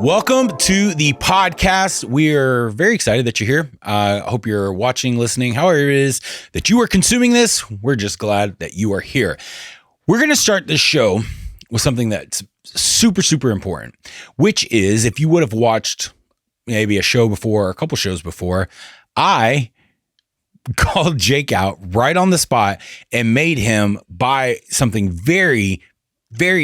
Welcome to the podcast. We're very excited that you're here. I hope you're watching, listening, however it is that you are consuming this. We're just glad that you are here. We're going to start this show with something that's super, super important, which is if you would have watched maybe a show before, or a couple shows before, I called Jake out right on the spot and made him buy something very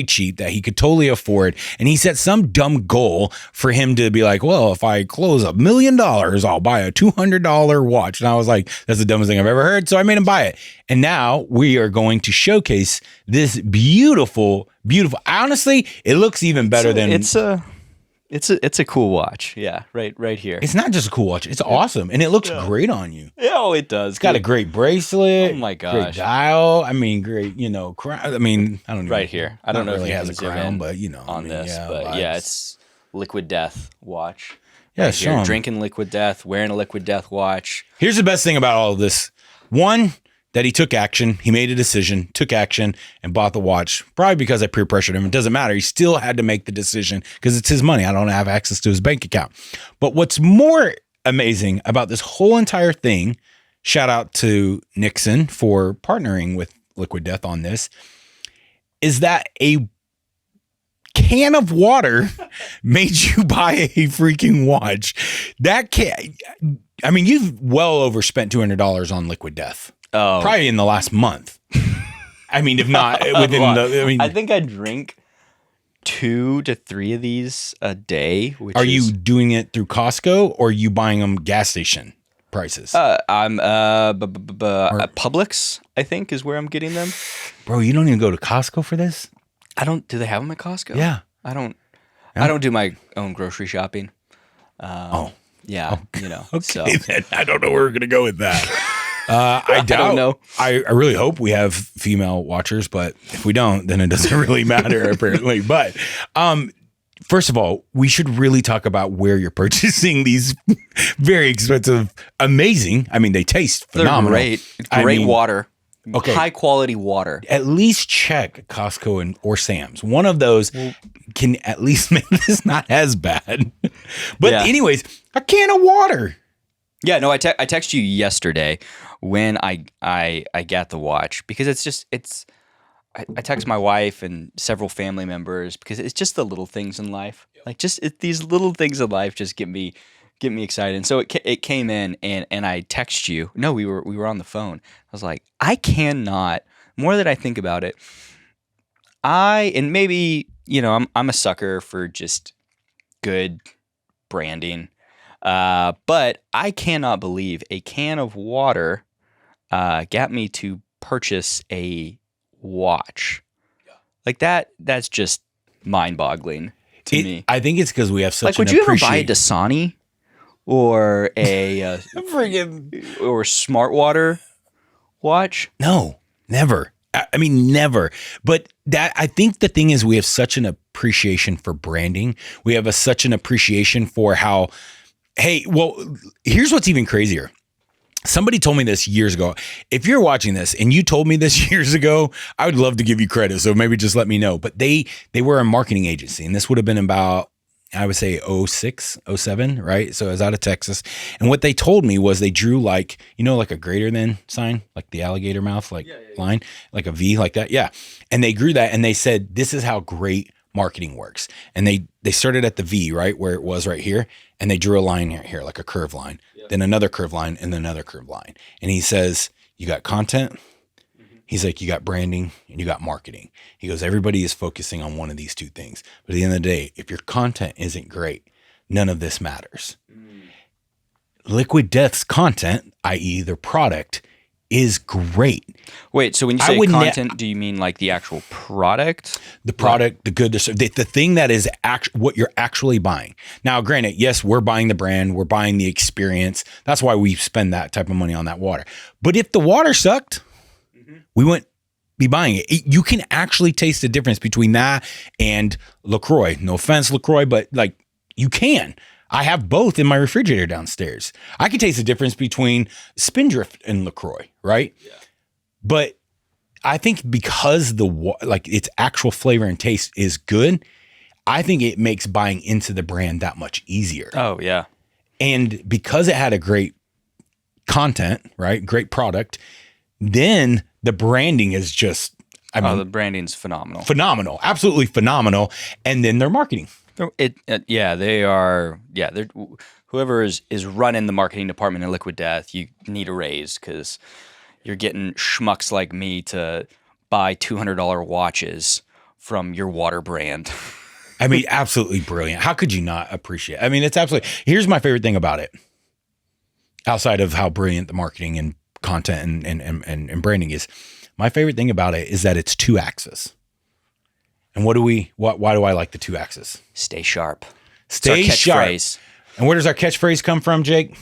cheap that he could totally afford. And he set some dumb goal for him to be like, well, if I close $1 million, I'll buy a $200 watch. And I was like, that's the dumbest thing I've ever heard. So I made him buy it. And now we are going to showcase this beautiful, honestly, it looks even better than it's a cool watch. Yeah. Right here. It's not just a cool watch. It's awesome. And it looks great on you. Yeah, oh, it does. It's got a great bracelet. Oh my gosh. Great dial. I mean, great, crown. I mean, I don't know. Right here. I don't know really if has a crown, but on this, but yeah, it's Liquid Death watch. Yeah, right sure. Drinking Liquid Death, wearing a Liquid Death watch. Here's the best thing about all of this. One, that he took action. He made a decision, took action, and bought the watch. Probably because I peer pressured him. It doesn't matter. He still had to make the decision because it's his money. I don't have access to his bank account. But what's more amazing about this whole entire thing, shout out to Nixon for partnering with Liquid Death on this, is that a can of water made you buy a freaking watch. That can, I mean, you've well overspent $200 on Liquid Death. Oh. Probably in the last month. I mean, if not within I think I drink 2 to 3 of these a day. Are you doing it through Costco or are you buying them gas station prices? I'm Publix, I think, is where I'm getting them. Bro, you don't even go to Costco for this? Do they have them at Costco? Yeah. I don't do my own grocery shopping. Yeah. Okay, So. then I don't know where we're gonna go with that. I doubt. I don't know. I really hope we have female watchers, but if we don't, then it doesn't really matter apparently. But first of all, we should really talk about where you're purchasing these very expensive, amazing. I mean, they taste phenomenal. They're great water. Okay. High quality water. At least check Costco or Sam's. One of those can at least make this not as bad. But anyways, a can of water. Yeah, no, I texted you yesterday when I got the watch because I text my wife and several family members because it's just the little things in life. Like these little things in life just get me excited. And so it came in and I text you. No, we were on the phone. I was like, I cannot, more that I think about it, and maybe, I'm a sucker for just good branding. But I cannot believe a can of water got me to purchase a watch. Like that's just mind-boggling to me. I think it's because we have such would you ever buy a Dasani or a or smart water watch? No, never. I mean, never. But I think the thing is we have such an appreciation for branding. We have such an appreciation for how, hey, well, here's what's even crazier. Somebody told me this years ago. If you're watching this and you told me this years ago, I would love to give you credit. So maybe just let me know. But they were a marketing agency, and this would have been about, I would say 06, 07, right? So I was out of Texas. And what they told me was they drew like a greater than sign, like the alligator mouth, line, like a V like that. Yeah. And they grew that and they said, this is how great marketing works. And they started at the V, right? Where it was right here. And they drew a line here, like a curved line, then another curved line and then another curved line. And he says, you got content. He's like, you got branding and you got marketing. He goes, everybody is focusing on one of these two things. But at the end of the day, if your content isn't great, none of this matters. Liquid Death's content, i.e. their product, is great. Wait, so when you say content, do you mean like the actual product? The product, the good, the thing that is what you're actually buying. Now, granted, yes, we're buying the brand, we're buying the experience. That's why we spend that type of money on that water. But if the water sucked, we wouldn't be buying it. You can actually taste the difference between that and LaCroix. No offense, LaCroix, but like you can. I have both in my refrigerator downstairs. I can taste the difference between Spindrift and LaCroix, right? Yeah. But I think because its actual flavor and taste is good, I think it makes buying into the brand that much easier. Oh, yeah. And because it had a great content, right? Great product, then the branding is just, the branding's phenomenal. Phenomenal. Absolutely phenomenal. And then their marketing. They are. Yeah, they're whoever is running the marketing department in Liquid Death, you need a raise because you're getting schmucks like me to buy $200 watches from your water brand. I mean, absolutely brilliant. How could you not appreciate it? I mean, it's absolutely, here's my favorite thing about it. Outside of how brilliant the marketing and content and branding is, my favorite thing about it is that it's 2 axes. And why do I like the 2 axes? Stay sharp. Stay sharp. And where does our catchphrase come from, Jake?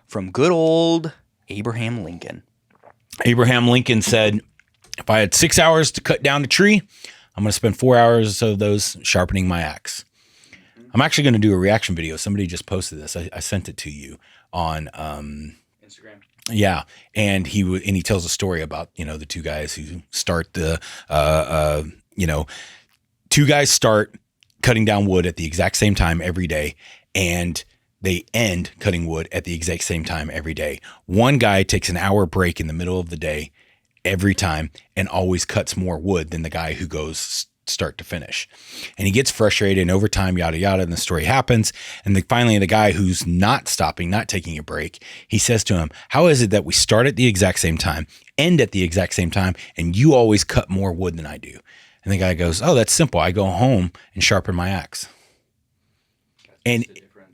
From good old Abraham Lincoln. Abraham Lincoln said, if I had 6 hours to cut down a tree, I'm going to spend 4 hours of those sharpening my axe. I'm actually going to do a reaction video. Somebody just posted this. I sent it to you on Instagram. Yeah, and he tells a story about the 2 guys who start 2 guys start cutting down wood at the exact same time every day, and they end cutting wood at the exact same time every day. One guy takes an hour break in the middle of the day every time and always cuts more wood than the guy who goes start to finish. And he gets frustrated, and over time, yada, yada, and the story happens. And finally, the guy who's not stopping, not taking a break, he says to him, how is it that we start at the exact same time, end at the exact same time, and you always cut more wood than I do? And the guy goes, oh, that's simple. I go home and sharpen my axe. And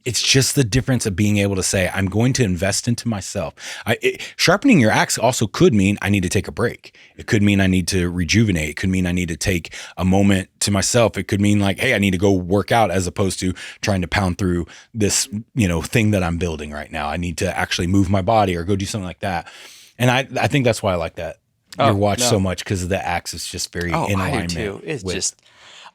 it's just the difference of being able to say, I'm going to invest into myself. Sharpening your axe also could mean I need to take a break. It could mean I need to rejuvenate. It could mean I need to take a moment to myself. It could mean like, hey, I need to go work out as opposed to trying to pound through this, thing that I'm building right now. I need to actually move my body or go do something like that. And I think that's why I like that your watch so much, because the axe is just very in alignment. I do too. It's just,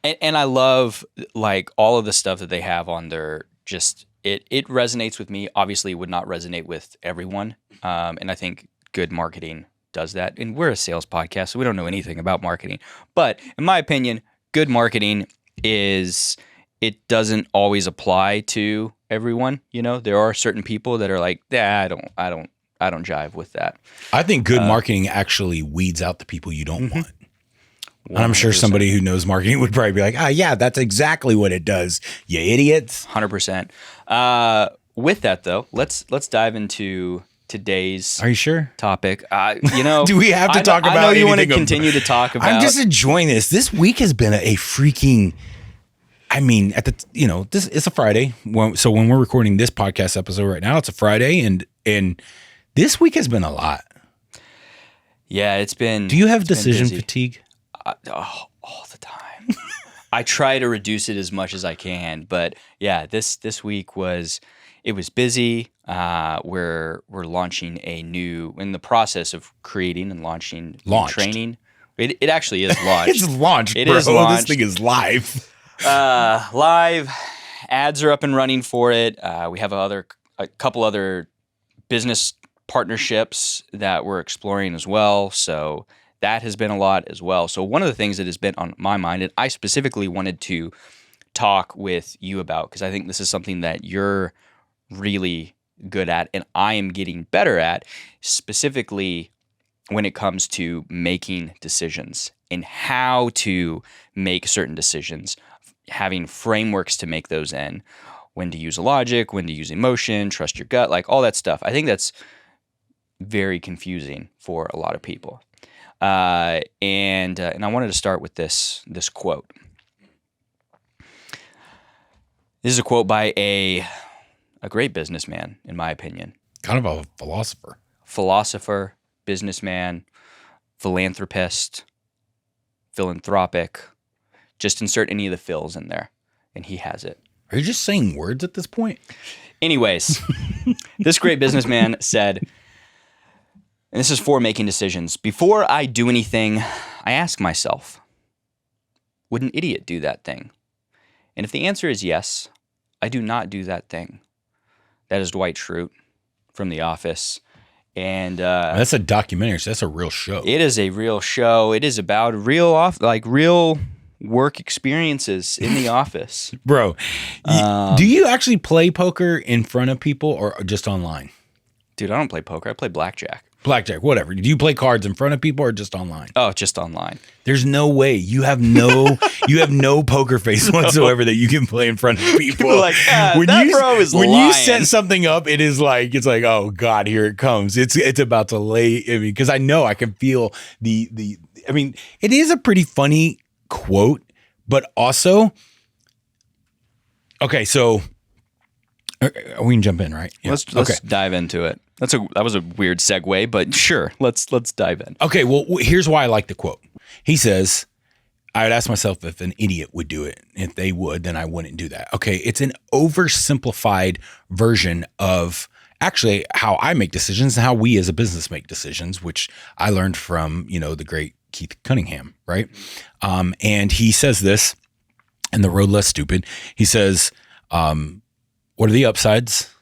and I love like all of the stuff that they have on their. Just it resonates with me. Obviously, it would not resonate with everyone, and I think good marketing does that. And we're a sales podcast, so we don't know anything about marketing. But in my opinion, good marketing it doesn't always apply to everyone. There are certain people that are like, I don't jive with that. I think good marketing actually weeds out the people you don't want. And I'm sure somebody who knows marketing would probably be like, yeah, that's exactly what it does, you idiots. 100%. With that, though, let's dive into today's Are you sure? topic. Do we have to talk about I know you want to anything continue to talk about. I'm just enjoying this. This week has been a freaking, this it's a Friday. So when we're recording this podcast episode right now, it's a Friday, and this week has been a lot. Yeah, it's been. Do you have decision fatigue? All the time. I try to reduce it as much as I can, but yeah, this week was busy. We're launching in the process of creating and launching training. It actually is launched. It's launched. It is launched. This thing is live. Live ads are up and running for it. We have a couple other business partnerships that we're exploring as well. So that has been a lot as well. So one of the things that has been on my mind, and I specifically wanted to talk with you about, because I think this is something that you're really good at and I am getting better at, specifically when it comes to making decisions and how to make certain decisions, having frameworks to make those in, when to use logic, when to use emotion, trust your gut, like all that stuff. I think that's very confusing for a lot of people. And I wanted to start with this quote. This is a quote by a great businessman, in my opinion. Kind of a philosopher. Philosopher, businessman, philanthropist, philanthropic. Just insert any of the phils in there, and he has it. Are you just saying words at this point? Anyways, this great businessman said, and this is for making decisions, before I do anything, I ask myself, would an idiot do that thing? And if the answer is yes, I do not do that thing. That is Dwight Schrute from The Office. And that's a documentary, so that's a real show. It is a real show. It is about real work experiences in the office. Bro, do you actually play poker in front of people or just online? Dude, I don't play poker. I play blackjack. Blackjack, whatever. Do you play cards in front of people or just online? Oh, just online. There's no way you have no poker face whatsoever that you can play in front of people. Like, bro is when lying. you set something up, it's like, oh God, here it comes. It's about to lay. I mean, because I know I can feel the. I mean, it is a pretty funny quote, but also, okay, so we can jump in, right? Yeah. Let's dive into it. That was a weird segue, but sure, let's dive in. Okay, well, here's why I like the quote. He says, I would ask myself if an idiot would do it. If they would, then I wouldn't do that. Okay, it's an oversimplified version of actually how I make decisions and how we as a business make decisions, which I learned from, the great Keith Cunningham, right? And he says this in The Road Less Stupid. He says, what are the upsides?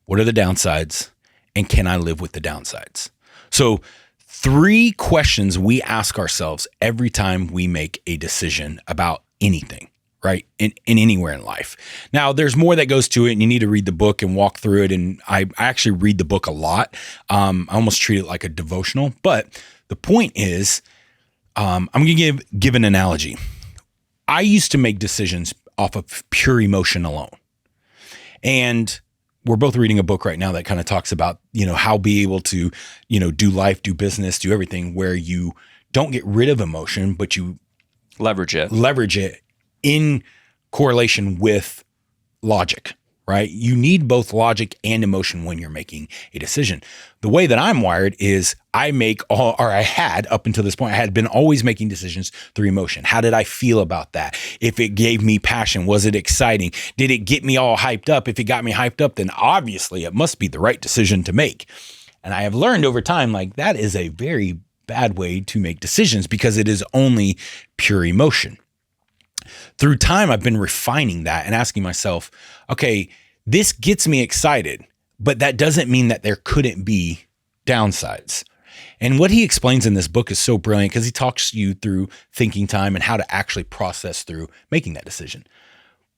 What are the downsides? And can I live with the downsides? So 3 questions we ask ourselves every time we make a decision about anything, right? In anywhere in life. Now, there's more that goes to it, and you need to read the book and walk through it. And I actually read the book a lot. I almost treat it like a devotional. But the point is, I'm going to give an analogy. I used to make decisions off of pure emotion alone. And we're both reading a book right now that kind of talks about, how be able to, do life, do business, do everything where you don't get rid of emotion, but you leverage it in correlation with logic, right? You need both logic and emotion when you're making a decision. The way that I'm wired is I had up until this point, I had been always making decisions through emotion. How did I feel about that? If it gave me passion, was it exciting? Did it get me all hyped up? If it got me hyped up, then obviously it must be the right decision to make. And I have learned over time, like that is a very bad way to make decisions because it is only pure emotion. Through time, I've been refining that and asking myself, okay, this gets me excited, but that doesn't mean that there couldn't be downsides. And what he explains in this book is so brilliant because he talks you through thinking time and how to actually process through making that decision.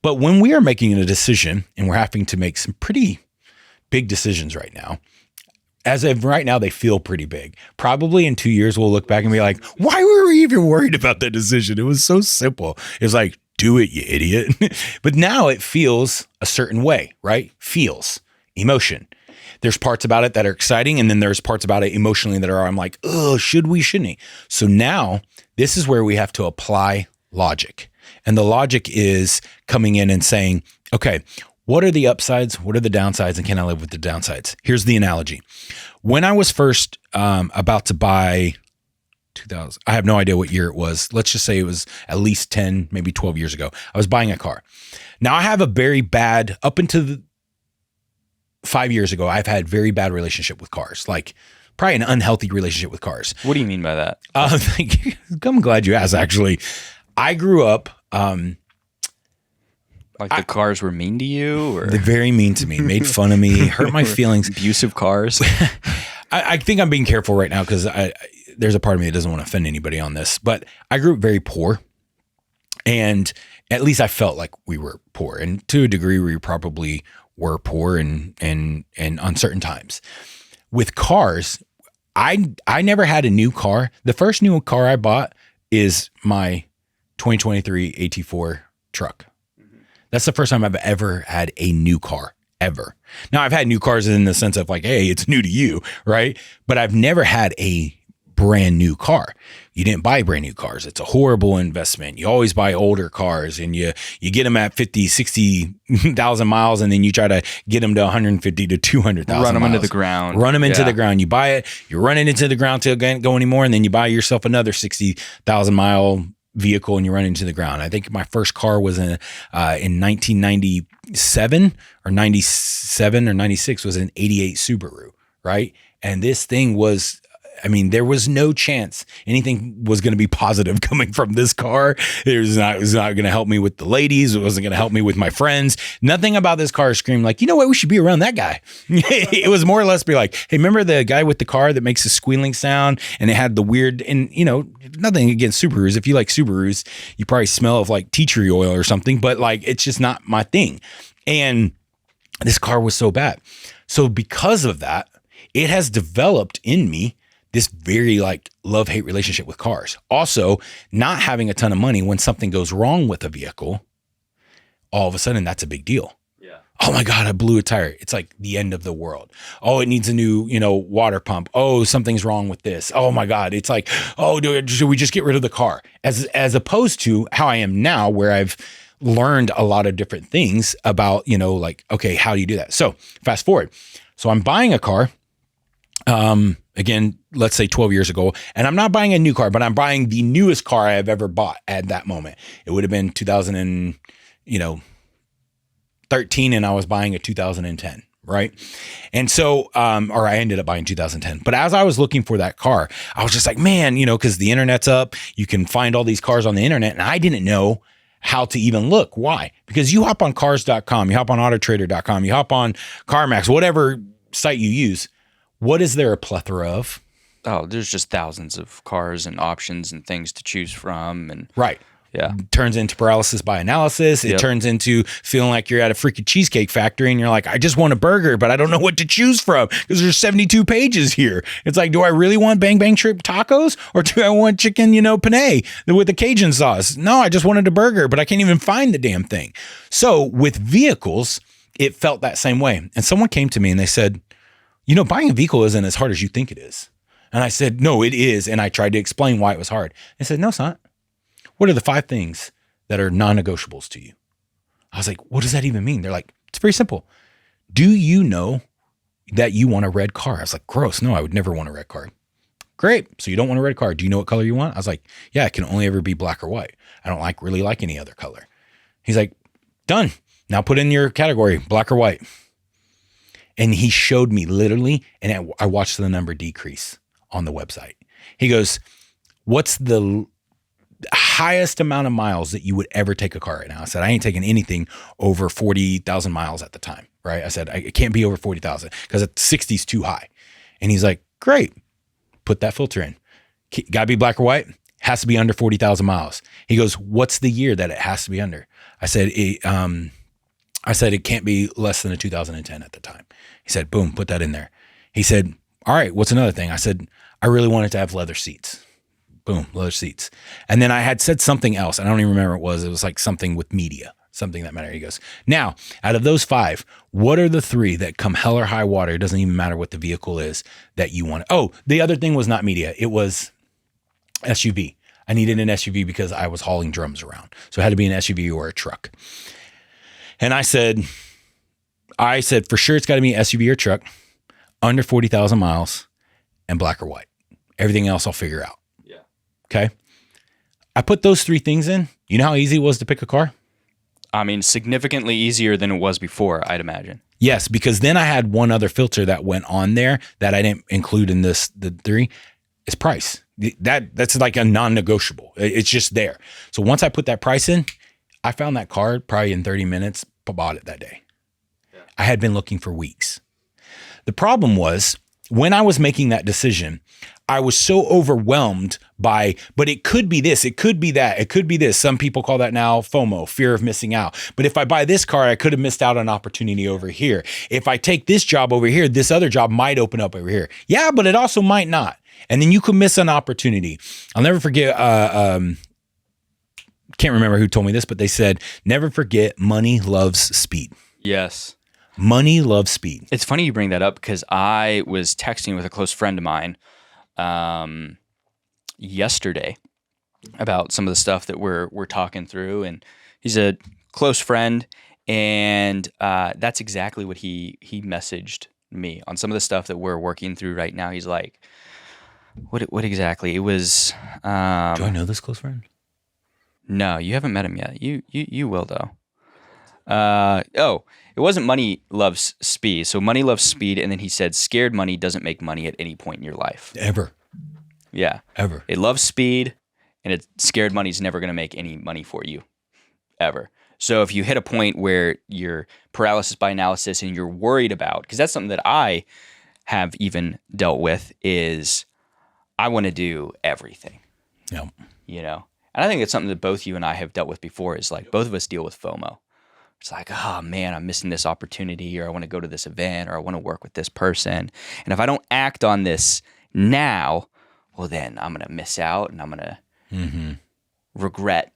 But when we are making a decision and we're having to make some pretty big decisions right now, as of right now, they feel pretty big. Probably in 2 years, we'll look back and be like, why were we even worried about that decision? It was so simple. It was like, do it, you idiot. But now it feels a certain way, right? Feels, emotion. There's parts about it that are exciting. And then there's parts about it emotionally that I'm like, oh, should we, shouldn't we? So now this is where we have to apply logic. And the logic is coming in and saying, okay, what are the upsides? What are the downsides? And can I live with the downsides? Here's the analogy. When I was first about to buy 2000, I have no idea what year it was. Let's just say it was at least 10, maybe 12 years ago. I was buying a car. Now I have a very bad, up until 5 years ago, I've had very bad relationship with cars, like probably an unhealthy relationship with cars. What do you mean by that? I'm glad you asked, actually. I grew up... like the cars were mean to you? Or? They're very mean to me, made fun of me, hurt my feelings. Abusive cars? I think I'm being careful right now because there's a part of me that doesn't want to offend anybody on this, but I grew up very poor. And at least I felt like we were poor. And to a degree, we probably were poor and on certain times. With cars, I never had a new car. The first new car I bought is my 2023 AT4 truck. That's the first time I've ever had a new car, ever. Now, I've had new cars in the sense of like, hey, it's new to you, right? But I've never had a brand new car. You didn't buy brand new cars. It's a horrible investment. You always buy older cars and you get them at 50, 60,000 miles and then you try to get them to 150 to 200,000 miles. Run them into the ground. Run them into the ground. You buy it, you run it into the ground till it can't go anymore, and then you buy yourself another 60,000 mile vehicle and you run into the ground. I think my first car was in 1997 or 97 or 96 was an 88 Subaru, right? And this thing was I mean, there was no chance anything was going to be positive coming from this car. It was not going to help me with the ladies. It wasn't going to help me with my friends. Nothing about this car screamed like, you know what, we should be around that guy. It was more or less be like, hey, remember the guy with the car that makes a squealing sound and it had the weird, and you know, nothing against Subarus. If you like Subarus, you probably smell of like tea tree oil or something, but like, it's just not my thing. And this car was so bad. So because of that, it has developed in me this very like love-hate relationship with cars. Also, not having a ton of money when something goes wrong with a vehicle, all of a sudden that's a big deal. Yeah. Oh my God, I blew a tire. It's like the end of the world. Oh, it needs a new, you know, water pump. Oh, something's wrong with this. Oh my God. It's like, oh, should we just get rid of the car? As opposed to how I am now, where I've learned a lot of different things about, you know, like, okay, how do you do that? So fast forward. So I'm buying a car. Again, let's say 12 years ago, and I'm not buying a new car, but I'm buying the newest car I have ever bought at that moment. It would have been 2013, and I was buying a 2010, right? And so, or I ended up buying 2010. But as I was looking for that car, I was just like, man, you know, because the internet's up, you can find all these cars on the internet, and I didn't know how to even look. Why? Because you hop on cars.com, you hop on autotrader.com, you hop on CarMax, whatever site you use. What is there a plethora of? Oh, there's just thousands of cars and options and things to choose from. And right. Yeah. Turns into paralysis by analysis. It turns into feeling like you're at a freaking cheesecake factory and you're like, I just want a burger, but I don't know what to choose from because there's 72 pages here. It's like, do I really want Bang Bang Trip tacos or do I want chicken, penne with the Cajun sauce? No, I just wanted a burger, but I can't even find the damn thing. So with vehicles, it felt that same way. And someone came to me and they said, buying a vehicle isn't as hard as you think it is. And I said, no, it is. And I tried to explain why it was hard. They said, no, it's not. What are the 5 things that are non-negotiables to you? I was like, what does that even mean? They're like, it's very simple. Do you know that you want a red car? I was like, gross. No, I would never want a red car. Great. So you don't want a red car. Do you know what color you want? I was like, yeah, it can only ever be black or white. I don't really like any other color. He's like, done. Now put in your category, black or white. And he showed me literally, and I watched the number decrease on the website. He goes, what's the highest amount of miles that you would ever take a car right now? I said, I ain't taking anything over 40,000 miles at the time, right? I said, it can't be over 40,000 because 60 is too high. And he's like, great, put that filter in. Gotta be black or white, has to be under 40,000 miles. He goes, what's the year that it has to be under? I said, it can't be less than a 2010 at the time. He said, boom, put that in there. He said, all right, what's another thing? I said, I really wanted to have leather seats. Boom, leather seats. And then I had said something else. I don't even remember what it was. It was like something with media, something that mattered. He goes, now, out of those 5, what are the 3 that come hell or high water? It doesn't even matter what the vehicle is that you want. Oh, the other thing was not media. It was SUV. I needed an SUV because I was hauling drums around. So it had to be an SUV or a truck. And I said, for sure it's got to be an SUV or truck, under 40,000 miles, and black or white. Everything else I'll figure out. Yeah. Okay. I put those 3 things in. You know how easy it was to pick a car? I mean, significantly easier than it was before, I'd imagine. Yes, because then I had one other filter that went on there that I didn't include in the 3. It's price. That's like a non-negotiable. It's just there. So once I put that price in, I found that car probably in 30 minutes, bought it that day. Yeah. I had been looking for weeks. The problem was when I was making that decision, I was so overwhelmed by, but it could be this, it could be that, it could be this. Some people call that now FOMO, fear of missing out. But if I buy this car, I could have missed out on an opportunity over here. If I take this job over here, this other job might open up over here. Yeah, but it also might not. And then you could miss an opportunity. I'll never forget, can't remember who told me this, but they said, never forget, money loves speed. Yes. Money loves speed. It's funny you bring that up because I was texting with a close friend of mine yesterday about some of the stuff that we're talking through, and he's a close friend, and that's exactly what he messaged me on some of the stuff that we're working through right now. He's like, what exactly? It was do I know this close friend? No, you haven't met him yet. You will though. It wasn't money loves speed. So money loves speed, and then he said, scared money doesn't make money at any point in your life. Ever. Yeah. Ever. It loves speed, and it's scared money's never going to make any money for you ever. So if you hit a point where you're paralysis by analysis and you're worried about, because that's something that I have even dealt with, is I want to do everything, Yeah. you know? And I think it's something that both you and I have dealt with before, is like both of us deal with FOMO. It's like, oh man, I'm missing this opportunity, or I want to go to this event, or I want to work with this person. And if I don't act on this now, well, then I'm going to miss out, and I'm going to regret,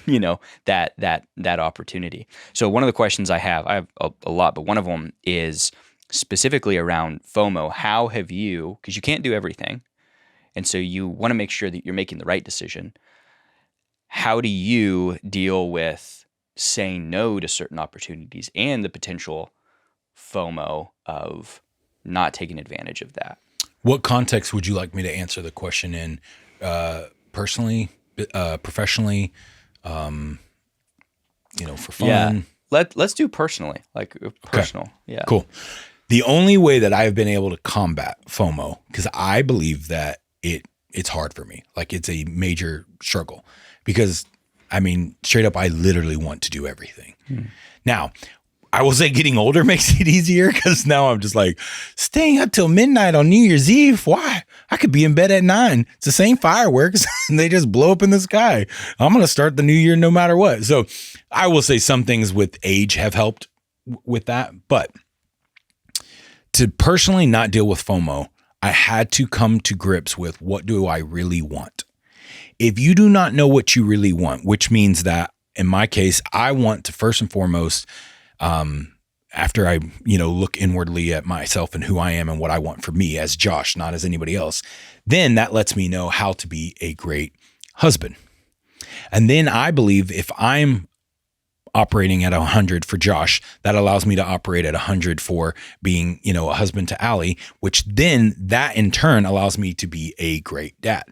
that opportunity. So one of the questions I have a lot, but one of them is specifically around FOMO. How have you, because you can't do everything, and so you want to make sure that you're making the right decision. How do you deal with saying no to certain opportunities and the potential FOMO of not taking advantage of that? What context would you like me to answer the question in? Personally, professionally, for fun? Yeah. Let's do personally, like personal. Okay. Yeah. Cool. The only way that I've been able to combat FOMO, because I believe that it's hard for me. Like, it's a major struggle because, I mean, straight up, I literally want to do everything. Now, I will say getting older makes it easier, because now I'm just like, staying up till midnight on New Year's Eve. Why? I could be in bed at 9. It's the same fireworks and they just blow up in the sky. I'm going to start the new year no matter what. So I will say some things with age have helped with that. But to personally not deal with FOMO, I had to come to grips with, what do I really want? If you do not know what you really want, which means that in my case, I want to first and foremost, after I, look inwardly at myself and who I am and what I want for me as Josh, not as anybody else, then that lets me know how to be a great husband. And then I believe if I'm operating at 100 for Josh, that allows me to operate at 100 for being, a husband to Allie, which then that in turn allows me to be a great dad.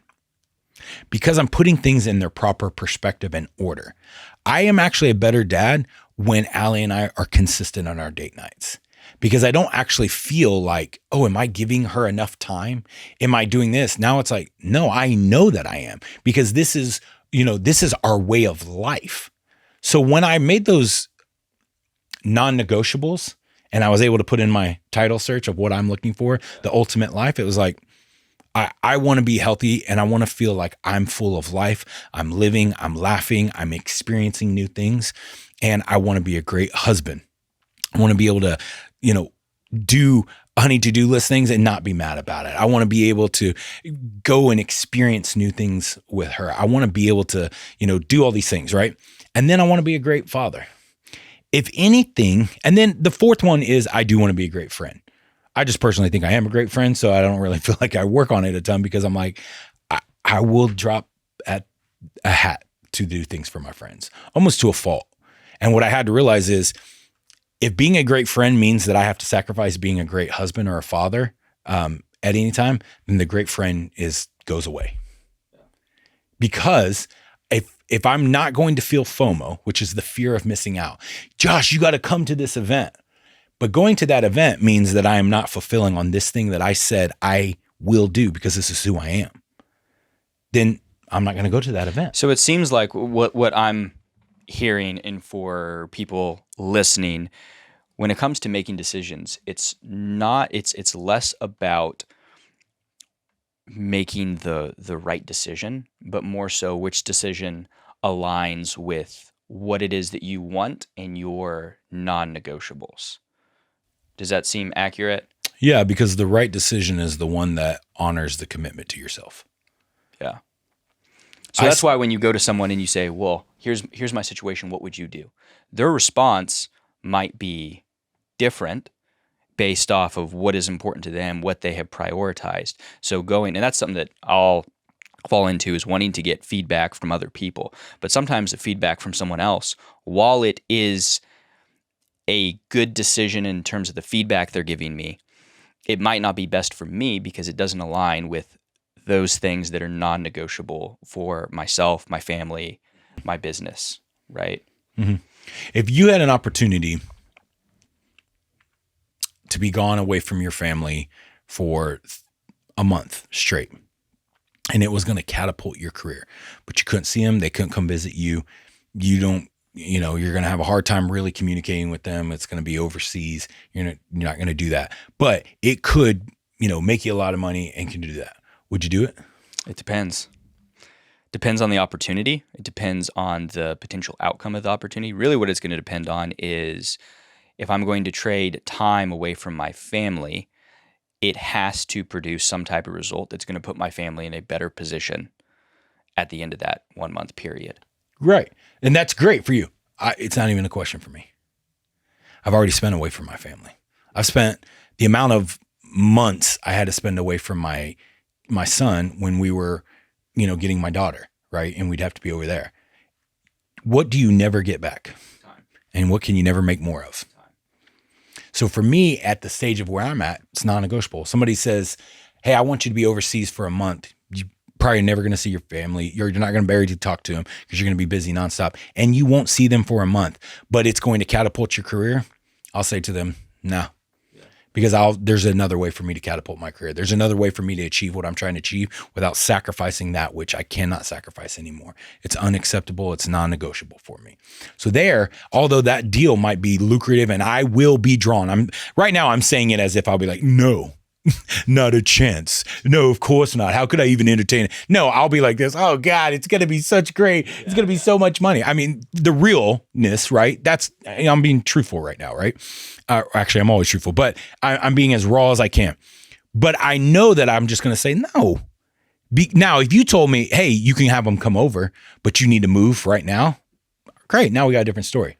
Because I'm putting things in their proper perspective and order. I am actually a better dad when Allie and I are consistent on our date nights, because I don't actually feel like, oh, am I giving her enough time? Am I doing this? Now it's like, no, I know that I am, because this is our way of life. So when I made those non-negotiables and I was able to put in my title search of what I'm looking for, the ultimate life, it was like, I want to be healthy, and I want to feel like I'm full of life. I'm living, I'm laughing, I'm experiencing new things, and I want to be a great husband. I want to be able to, do honey to-do list things and not be mad about it. I want to be able to go and experience new things with her. I want to be able to, do all these things, right? And then I want to be a great father. If anything, and then the fourth one is I do want to be a great friend. I just personally think I am a great friend, so I don't really feel like I work on it a ton, because I'm like, I will drop at a hat to do things for my friends, almost to a fault. And what I had to realize is, if being a great friend means that I have to sacrifice being a great husband or a father at any time, then the great friend goes away. Because if I'm not going to feel FOMO, which is the fear of missing out, Josh, you got to come to this event. But going to that event means that I am not fulfilling on this thing that I said I will do, because this is who I am. Then I'm not going to go to that event. So it seems like what I'm hearing, and for people listening, when it comes to making decisions, it's less about making the right decision, but more so which decision aligns with what it is that you want and your non-negotiables. Does that seem accurate? Yeah, because the right decision is the one that honors the commitment to yourself. Yeah. So that's why when you go to someone and you say, well, here's my situation, what would you do? Their response might be different based off of what is important to them, what they have prioritized. So and that's something that I'll fall into, is wanting to get feedback from other people. But sometimes the feedback from someone else, while it is a good decision in terms of the feedback they're giving me, it might not be best for me, because it doesn't align with those things that are non-negotiable for myself, my family, my business, right? Mm-hmm. If you had an opportunity to be gone away from your family for a month straight, and it was going to catapult your career, but you couldn't see them. They couldn't come visit you. You're going to have a hard time really communicating with them. It's going to be overseas. You're not going to do that, but it could, make you a lot of money and can do that. Would you do it? It depends. Depends on the opportunity. It depends on the potential outcome of the opportunity. Really what it's going to depend on is if I'm going to trade time away from my family, it has to produce some type of result that's going to put my family in a better position at the end of that 1 month period. Right. And that's great for you. It's not even a question for me. I've already spent away from my family. I've spent the amount of months I had to spend away from my son when we were, getting my daughter, right? And we'd have to be over there. What do you never get back? Time. And what can you never make more of? So for me, at the stage of where I'm at, it's non-negotiable. Somebody says, hey, I want you to be overseas for a month. You're probably never going to see your family. You're not going to be able to talk to them because you're going to be busy nonstop. And you won't see them for a month, but it's going to catapult your career. I'll say to them, no. Because there's another way for me to catapult my career. There's another way for me to achieve what I'm trying to achieve without sacrificing that which I cannot sacrifice anymore. It's unacceptable. It's non-negotiable for me. So although that deal might be lucrative and I will be drawn, right now I'm saying it as if I'll be like, no, not a chance. No, of course not. How could I even entertain it? No, I'll be like this. Oh God, it's going to be such great. It's going to be so much money. I mean, the realness, right? I'm being truthful right now, right? Actually, I'm always truthful, but I'm being as raw as I can. But I know that I'm just going to say no. Now, if you told me, hey, you can have them come over, but you need to move right now. Great. Now we got a different story.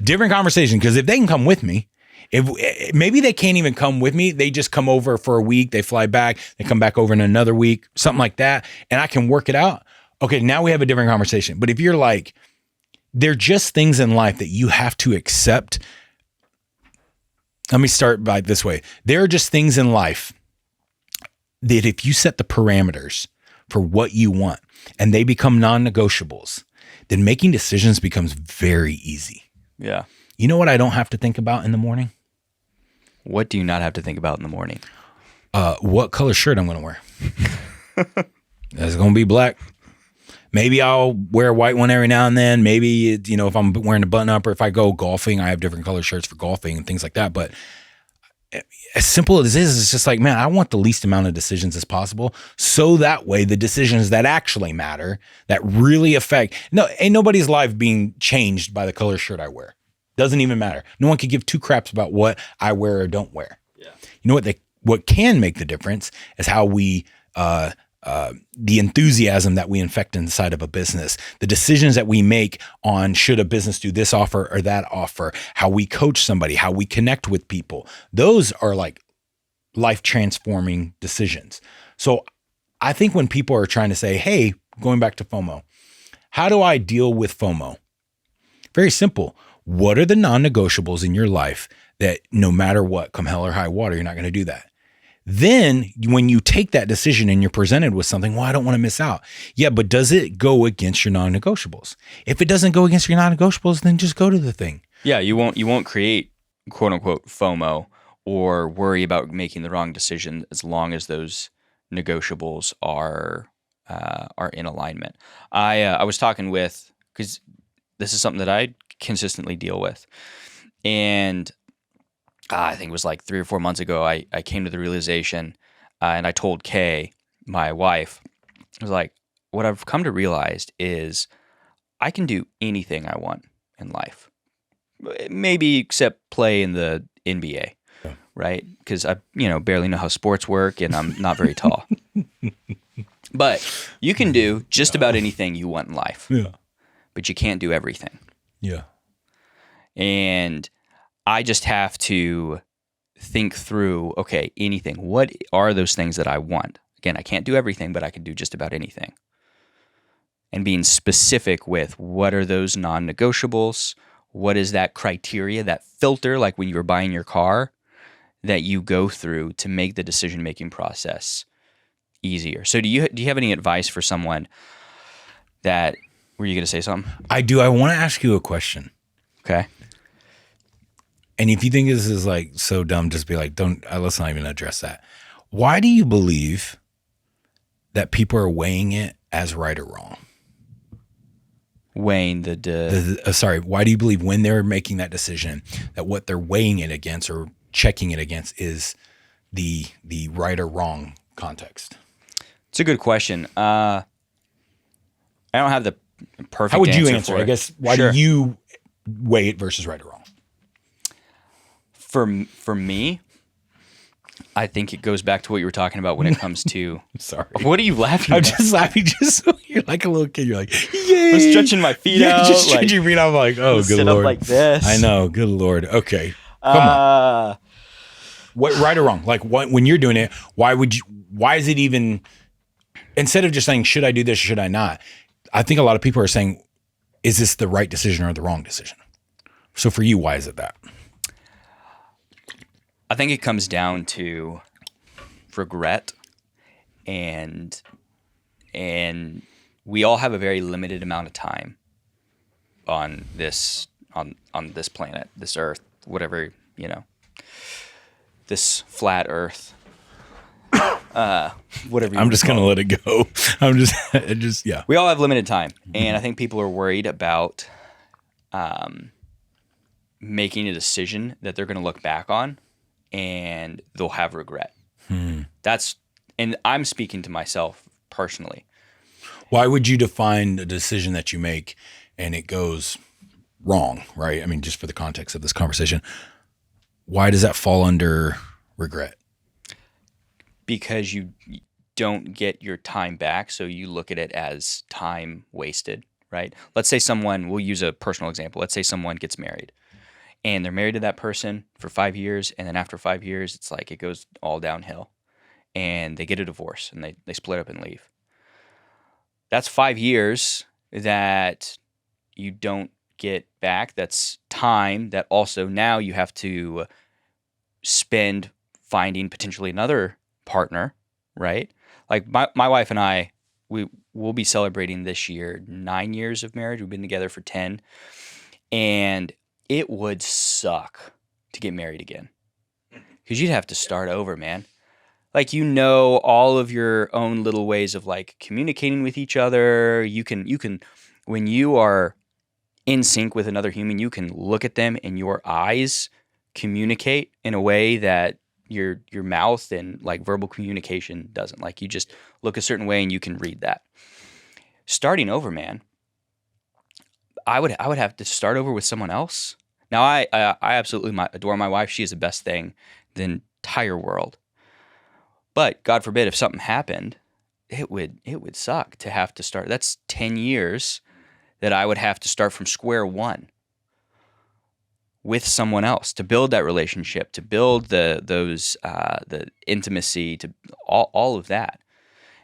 Different conversation. Because if they can come with me, if maybe they can't even come with me, they just come over for a week, they fly back, they come back over in another week, something like that, and I can work it out. Okay, now we have a different conversation. But if you're like, they're just things in life that you have to accept. Let me start by this way. There are just things in life that if you set the parameters for what you want and they become non-negotiables, then making decisions becomes very easy. Yeah. You know what I don't have to think about in the morning? What do you not have to think about in the morning? What color shirt I'm going to wear. It's going to be black. Maybe I'll wear a white one every now and then. Maybe, if I'm wearing a button up or if I go golfing, I have different color shirts for golfing and things like that. But as simple as it is, it's just like, man, I want the least amount of decisions as possible. So that way, the decisions that actually matter, that really affect, ain't nobody's life being changed by the color shirt I wear. Doesn't even matter. No one could give two craps about what I wear or don't wear. Yeah. You know what can make the difference is how we, the enthusiasm that we infect inside of a business, the decisions that we make on should a business do this offer or that offer, how we coach somebody, how we connect with people. Those are like life transforming decisions. So I think when people are trying to say, hey, going back to FOMO, how do I deal with FOMO? Very simple. What are the non-negotiables in your life that no matter what, come hell or high water, you're not going to do that? Then when you take that decision and you're presented with something, well, I don't want to miss out. Yeah, but does it go against your non-negotiables? If it doesn't go against your non-negotiables, then just go to the thing. Yeah, you won't create quote unquote FOMO or worry about making the wrong decision as long as those negotiables are in alignment. I was talking with, because this is something that I consistently deal with, and I think it was like 3 or 4 months ago, I came to the realization, and I told Kay, my wife, I was like, what I've come to realize is I can do anything I want in life, maybe except play in the NBA, right? Because I barely know how sports work, and I'm not very tall. But you can do just about anything you want in life. Yeah. But you can't do everything. Yeah. And I just have to think through, okay, anything. What are those things that I want? Again, I can't do everything, but I can do just about anything. And being specific with what are those non-negotiables? What is that criteria, that filter, like when you were buying your car, that you go through to make the decision-making process easier? So do you have any advice for someone that, were you going to say something? I do. I want to ask you a question. Okay. And if you think this is like so dumb, just be like, let's not even address that. Why do you believe that people are weighing it as right or wrong? Weighing Why do you believe when they're making that decision that what they're weighing it against or checking it against is the right or wrong context? It's a good question. I don't have the perfect How would you answer answer? I guess, why do you weigh it versus right or wrong? For me, I think it goes back to what you were talking about when it comes to. Sorry. What are you laughing I'm at? just laughing just so you're like a little kid. You're like, yay. I'm stretching my feet out. Just stretching your feet out. I'm like, oh, good sit Lord. up like this. I know. Good Lord. Okay. Come on. What, right or wrong? Like when you're doing it, why is it even, instead of just saying, should I do this or should I not? I think a lot of people are saying, is this the right decision or the wrong decision? So for you, why is it that? I think it comes down to regret, and we all have a very limited amount of time on this planet, this Earth, whatever, this flat Earth. Whatever. I'm just gonna let it go. Yeah. We all have limited time, and I think people are worried about making a decision that they're going to look back on, and they'll have regret. And I'm speaking to myself personally. Why would you define a decision that you make and it goes wrong, right? I mean, just for the context of this conversation, why does that fall under regret? Because you don't get your time back, so you look at it as time wasted, right? Let's say we'll use a personal example. Let's say someone gets married, and they're married to that person for 5 years, and then after 5 years, it's like it goes all downhill, and they get a divorce, and they split up and leave. That's 5 years that you don't get back. That's time that also now you have to spend finding potentially another partner, right? Like my wife and I, we'll be celebrating this year 9 years of marriage. We've been together for 10, and it would suck to get married again because you'd have to start over, man. Like, all of your own little ways of like communicating with each other. You can when you are in sync with another human, you can look at them and your eyes communicate in a way that your mouth and like verbal communication doesn't. Like, you just look a certain way and you can read that. Starting over, man, I would have to start over with someone else. Now, I absolutely adore my wife. She is the best thing in the entire world. But God forbid if something happened, it would suck to have to start. That's 10 years that I would have to start from square one with someone else to build that relationship, to build the intimacy, to all of that.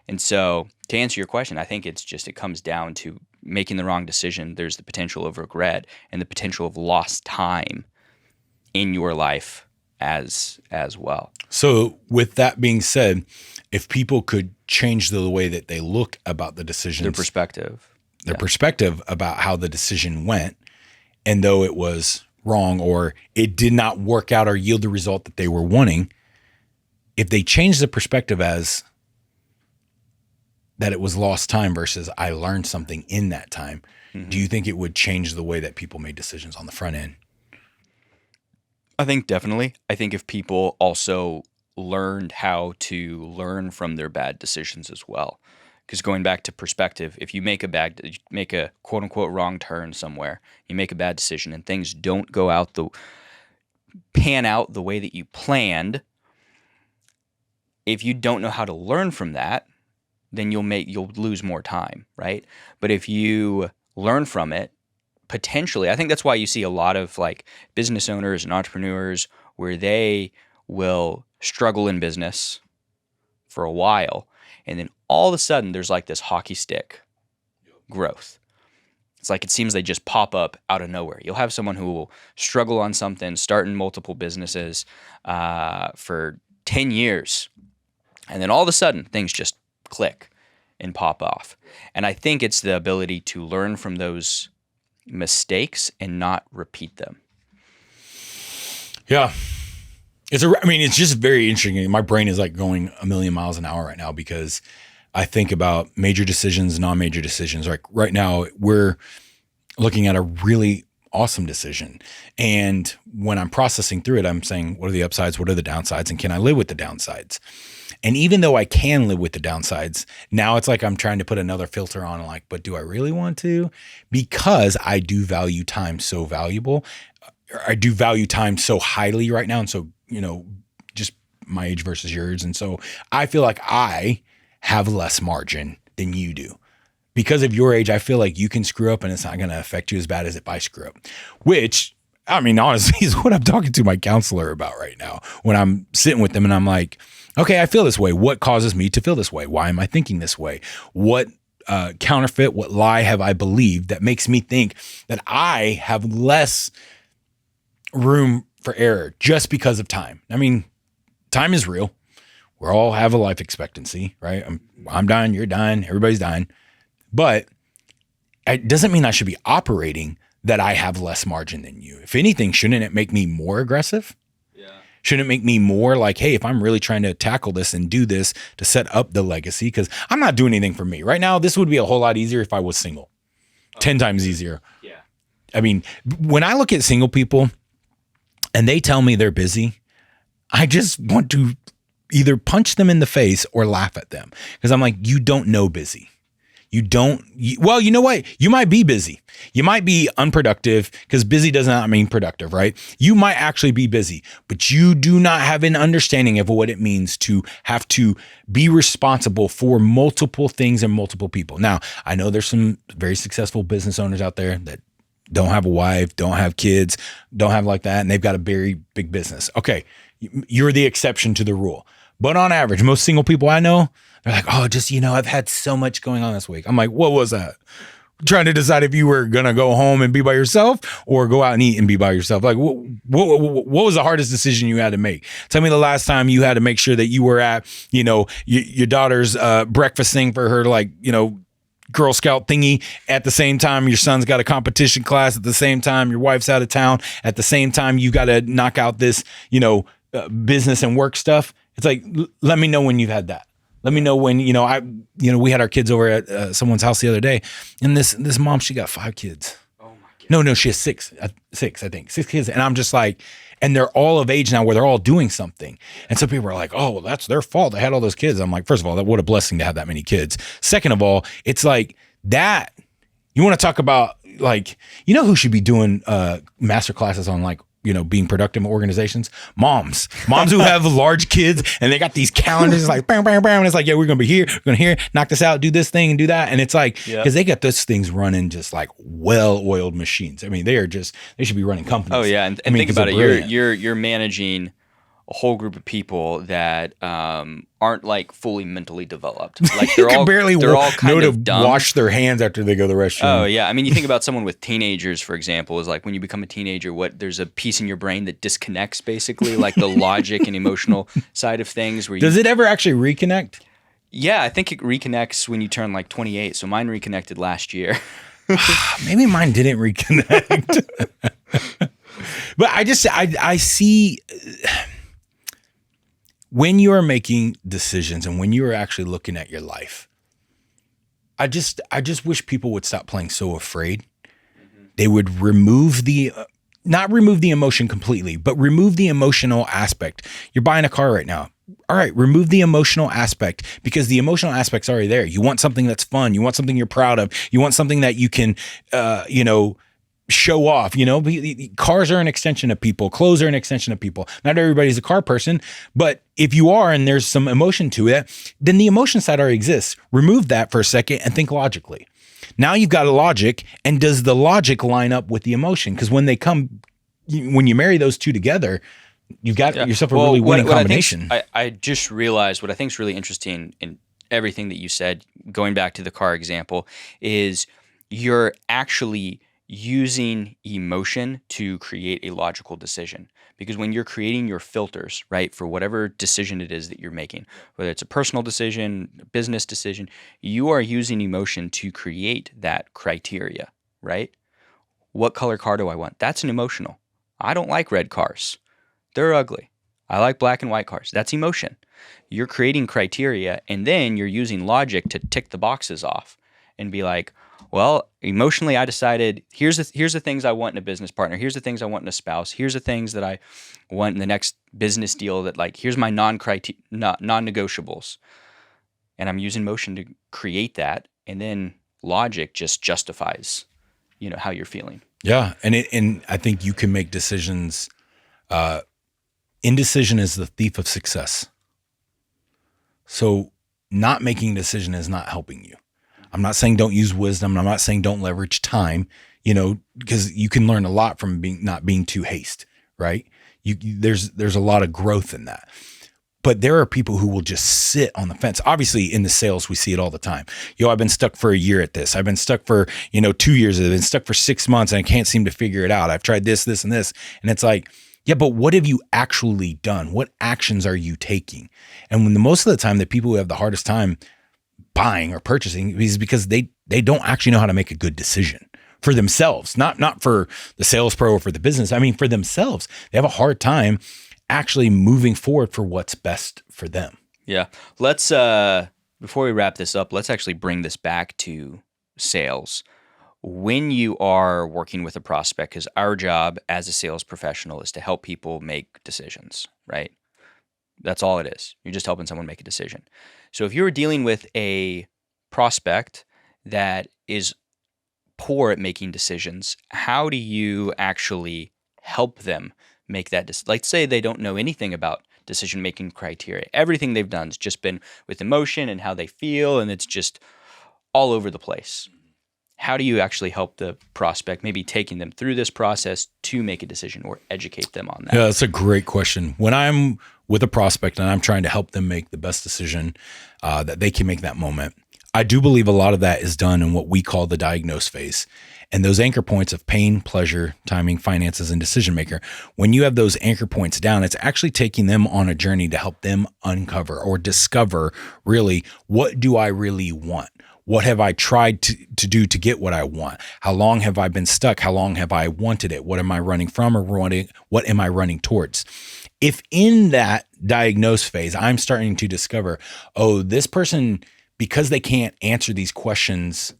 And so, to answer your question, I think it comes down to making the wrong decision. There's the potential of regret and the potential of lost time in your life as well. So with that being said, if people could change the way that they look about the decisions, Their perspective about how the decision went, and though it was wrong or it did not work out or yield the result that they were wanting, if they change the perspective as that it was lost time versus I learned something in that time, do you think it would change the way that people made decisions on the front end? I think definitely. I think if people also learned how to learn from their bad decisions as well. Because going back to perspective, if you make a quote unquote wrong turn somewhere, you make a bad decision and things don't pan out the way that you planned, if you don't know how to learn from that, then you'll lose more time, right? But if you learn from it, potentially, I think that's why you see a lot of like business owners and entrepreneurs where they will struggle in business for a while, and then all of a sudden there's like this hockey stick growth. It's like it seems they just pop up out of nowhere. You'll have someone who will struggle on something, starting multiple businesses for 10 years, and then all of a sudden things just click and pop off. And I think it's the ability to learn from those mistakes and not repeat them. Yeah. It's just very interesting. My brain is like going a million miles an hour right now because I think about major decisions, non-major decisions. Like right now, we're looking at a really awesome decision. And when I'm processing through it, I'm saying, what are the upsides? What are the downsides? And can I live with the downsides? And even though I can live with the downsides, now it's like I'm trying to put another filter on, like, but do I really want to? Because I do value time so valuable. I do value time so highly right now. And so, just my age versus yours. And so I feel like I have less margin than you do. Because of your age, I feel like you can screw up and it's not going to affect you as bad as if I screw up, which, I mean, honestly, is what I'm talking to my counselor about right now when I'm sitting with them and I'm like, okay, I feel this way. What causes me to feel this way? Why am I thinking this way? What counterfeit, what lie have I believed that makes me think that I have less room for error just because of time? I mean, time is real. We all have a life expectancy, right? I'm dying, you're dying, everybody's dying. But it doesn't mean I should be operating that I have less margin than you. If anything, shouldn't it make me more aggressive? Yeah. Shouldn't it make me more like, hey, if I'm really trying to tackle this and do this to set up the legacy, because I'm not doing anything for me. Right now, this would be a whole lot easier if I was single. 10 times easier. Yeah. I mean, when I look at single people and they tell me they're busy, I just want to either punch them in the face or laugh at them. Because I'm like, you don't know busy. Well, you know what? You might be busy. You might be unproductive, because busy does not mean productive, right? You might actually be busy, but you do not have an understanding of what it means to have to be responsible for multiple things and multiple people. Now, I know there's some very successful business owners out there that don't have a wife, don't have kids, don't have like that, and they've got a very big business. Okay, you're the exception to the rule. But on average, most single people I know, they're like, oh, just, I've had so much going on this week. I'm like, what was that? Trying to decide if you were going to go home and be by yourself or go out and eat and be by yourself. Like, what was the hardest decision you had to make? Tell me the last time you had to make sure that you were at, your daughter's breakfast thing for her, like, Girl Scout thingy at the same time your son's got a competition class, at the same time your wife's out of town, at the same time you got to knock out this, business and work stuff. It's like, let me know when you've had that. Let me know when, we had our kids over at someone's house the other day, and this mom, she got 5 kids. Oh my God. No, she has 6, I think 6 kids. And I'm just like, and they're all of age now where they're all doing something. And so people are like, oh, well, that's their fault. They had all those kids. I'm like, first of all, what a blessing to have that many kids. Second of all, it's like that. You want to talk about, like, who should be doing master classes on, like, being productive in organizations? Moms who have large kids and they got these calendars like bam, bam, bam. And it's like, yeah, we're going to be here. We're going to here, knock this out, do this thing and do that. And it's like, because they got those things running just like well-oiled machines. I mean, they should be running companies. Oh yeah. And think about it. You're managing a whole group of people that aren't like fully mentally developed. Like they're all kind of dumb. Wash their hands after they go to the restroom. Oh yeah, I mean, you think about someone with teenagers, for example, is like when you become a teenager, there's a piece in your brain that disconnects, basically, like the logic and emotional side of things. Does it ever actually reconnect? Yeah, I think it reconnects when you turn like 28. So mine reconnected last year. Maybe mine didn't reconnect. But I see. When you are making decisions and when you are actually looking at your life, I just wish people would stop playing so afraid. Mm-hmm. They would not remove the emotion completely, but remove the emotional aspect. You're buying a car right now. All right, remove the emotional aspect, because the emotional aspect's already there. You want something that's fun. You want something you're proud of. You want something that you can, show off. Cars are an extension of people. Clothes are an extension of people. Not everybody's a car person, but if you are and there's some emotion to it, then the emotion side already exists. Remove that for a second and think logically. Now you've got a logic, and does the logic line up with the emotion? Because when you marry those two together, you've got yourself a really winning combination. I just realized what I think is really interesting in everything that you said, going back to the car example, is you're actually using emotion to create a logical decision. Because when you're creating your filters, right, for whatever decision it is that you're making, whether it's a personal decision, a business decision, you are using emotion to create that criteria, right? What color car do I want? That's an emotional. I don't like red cars. They're ugly. I like black and white cars. That's emotion. You're creating criteria, and then you're using logic to tick the boxes off and be like, well, emotionally, I decided here's the things I want in a business partner. Here's the things I want in a spouse. Here's the things that I want in the next business deal. That like here's my non-negotiables, and I'm using motion to create that, and then logic just justifies, how you're feeling. Yeah, and I think you can make decisions. Indecision is the thief of success. So not making a decision is not helping you. I'm not saying don't use wisdom. I'm not saying don't leverage time, because you can learn a lot from not being too hasty, right? There's a lot of growth in that. But there are people who will just sit on the fence. Obviously, in the sales, we see it all the time. I've been stuck for a year at this. I've been stuck for, 2 years. I've been stuck for 6 months and I can't seem to figure it out. I've tried this, and this. And it's like, yeah, but what have you actually done? What actions are you taking? And when most of the time, the people who have the hardest time buying or purchasing is because they don't actually know how to make a good decision for themselves, not for the sales pro or for the business. I mean, for themselves, they have a hard time actually moving forward for what's best for them. Yeah. Let's, before we wrap this up, let's actually bring this back to sales. When you are working with a prospect, because our job as a sales professional is to help people make decisions, right? That's all it is. You're just helping someone make a decision. So if you're dealing with a prospect that is poor at making decisions, how do you actually help them make that decision? Like, say they don't know anything about decision-making criteria. Everything they've done has just been with emotion and how they feel, and it's just all over the place. How do you actually help the prospect, maybe taking them through this process to make a decision or educate them on that? Yeah, that's a great question. When I'm with a prospect and I'm trying to help them make the best decision that they can make that moment, I do believe a lot of that is done in what we call the diagnose phase. And those anchor points of pain, pleasure, timing, finances, and decision maker, when you have those anchor points down, it's actually taking them on a journey to help them uncover or discover really, what do I really want? What have I tried to do to get what I want? How long have I been stuck? How long have I wanted it? What am I running from or what am I running towards? If in that diagnose phase, I'm starting to discover, oh, this person, because they can't answer these questions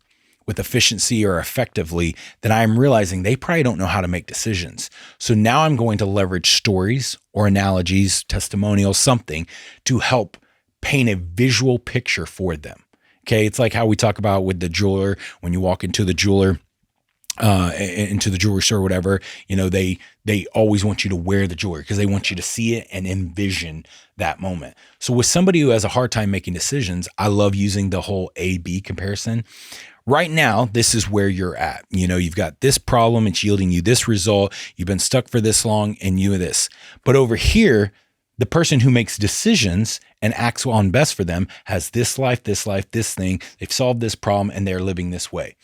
with efficiency or effectively, then I'm realizing they probably don't know how to make decisions. So now I'm going to leverage stories or analogies, testimonials, something to help paint a visual picture for them. Okay, it's like how we talk about with the jeweler, when you walk into the jeweler, into the jewelry store or whatever, they always want you to wear the jewelry because they want you to see it and envision that moment. So with somebody who has a hard time making decisions, I love using the whole A-B comparison. Right now, this is where you're at. You've got this problem, it's yielding you this result. You've been stuck for this long and you this. But over here, the person who makes decisions and acts on best for them has this life, this thing. They've solved this problem and they're living this way.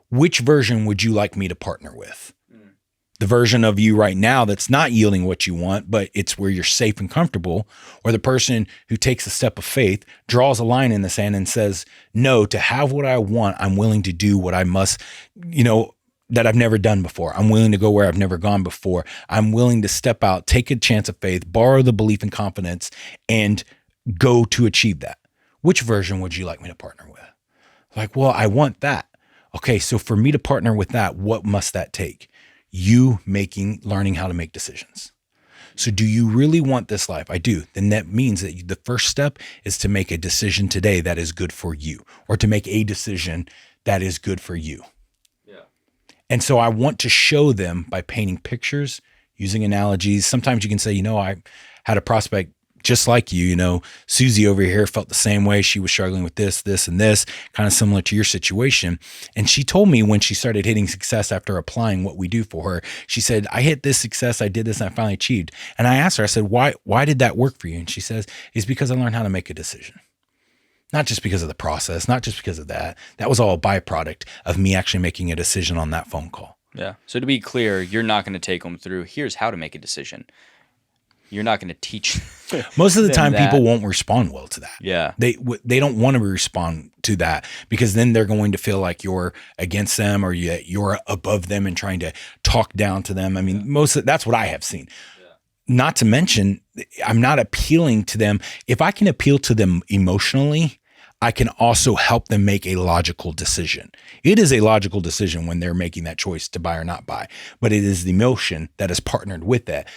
Which version would you like me to partner with? The version of you right now that's not yielding what you want, but it's where you're safe and comfortable, or the person who takes a step of faith, draws a line in the sand and says, no, to have what I want, I'm willing to do what I must, that I've never done before. I'm willing to go where I've never gone before. I'm willing to step out, take a chance of faith, borrow the belief and confidence, and go to achieve that. Which version would you like me to partner with? Like, well, I want that. Okay, so for me to partner with that, what must that take? You learning how to make decisions. So do you really want this life? I do. Then that means that the first step is to make a decision today that is good for you, or to make a decision that is good for you. Yeah. And so I want to show them by painting pictures, using analogies. Sometimes you can say, I had a prospect just like you, Susie over here felt the same way. She was struggling with this, and this, kind of similar to your situation. And she told me when she started hitting success after applying what we do for her, she said, I hit this success, I did this, and I finally achieved. And I asked her, I said, why did that work for you? And she says, it's because I learned how to make a decision. Not just because of the process, not just because of that. That was all a byproduct of me actually making a decision on that phone call. Yeah. So to be clear, you're not going to take them through, here's how to make a decision. You're not going to teach. Most of the time, people won't respond well to that. Yeah. They don't want to respond to that because then they're going to feel like you're against them or you're above them and trying to talk down to them. I mean, that's what I have seen. Yeah. not to mention, I'm not appealing to them. If I can appeal to them emotionally, I can also help them make a logical decision. It is a logical decision when they're making that choice to buy or not buy, but it is the emotion that is partnered with that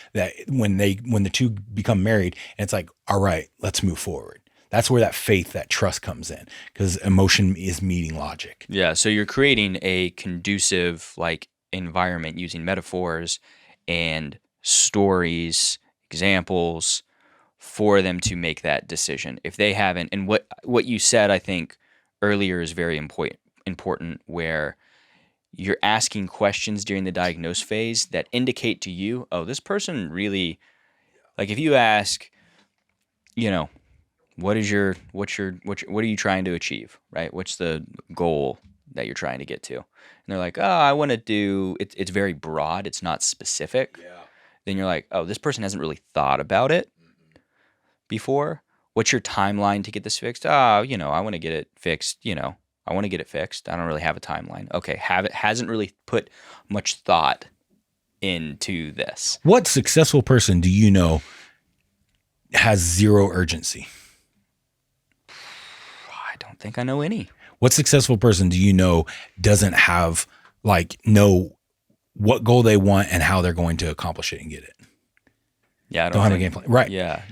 when the two become married, and it's like, all right, let's move forward. That's where that faith, that trust comes in, because emotion is meeting logic. Yeah. So you're creating a conducive like environment using metaphors and stories, examples for them to make that decision. If they haven't, and what you said, I think earlier is very important, where you're asking questions during the diagnose phase that indicate to you, oh, this person really, like if you ask, you know, what are you trying to achieve, right? What's the goal that you're trying to get to? And they're like, oh, I want to do, it's very broad. It's not specific. Yeah. Then you're like, oh, this person hasn't really thought about it before. What's your timeline to get this fixed? I want to get it fixed. I want to get it fixed. I don't really have a timeline. Okay. Hasn't really put much thought into this. What successful person do you know has zero urgency? I don't think I know any. What successful person do you know doesn't have know what goal they want and how they're going to accomplish it and get it? Yeah, I don't have a game plan. Right. Yeah.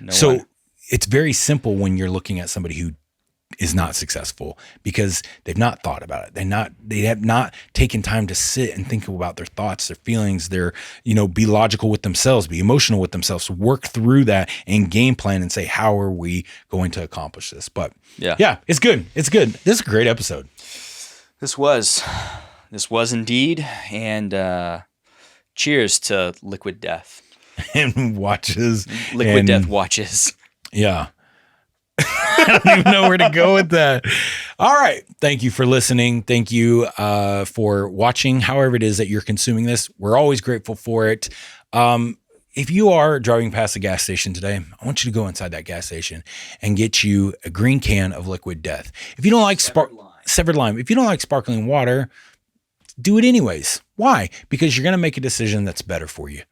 It's very simple when you're looking at somebody who is not successful, because they've not thought about it. They have not taken time to sit and think about their thoughts, their feelings, be logical with themselves, be emotional with themselves, work through that and game plan and say, how are we going to accomplish this? But yeah, it's good. It's good. This is a great episode. This was indeed. And cheers to Liquid Death. And watches. Liquid Death watches. Yeah. I don't even know where to go with that. All right. Thank you for listening. Thank you for watching. However it is that you're consuming this, we're always grateful for it. If you are driving past a gas station today, I want you to go inside that gas station and get you a green can of Liquid Death. If you don't like severed lime, if you don't like sparkling water, do it anyways. Why? Because you're going to make a decision that's better for you.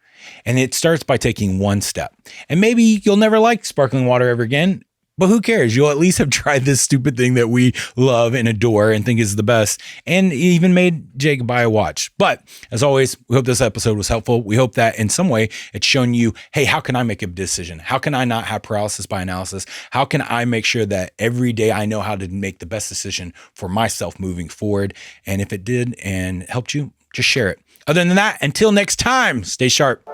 And it starts by taking one step. And maybe you'll never like sparkling water ever again, but who cares? You'll at least have tried this stupid thing that we love and adore and think is the best, and even made Jake buy a watch. But as always, we hope this episode was helpful. We hope that in some way it's shown you, hey, how can I make a decision? How can I not have paralysis by analysis? How can I make sure that every day I know how to make the best decision for myself moving forward? And if it did and helped you, just share it. Other than that, until next time, stay sharp.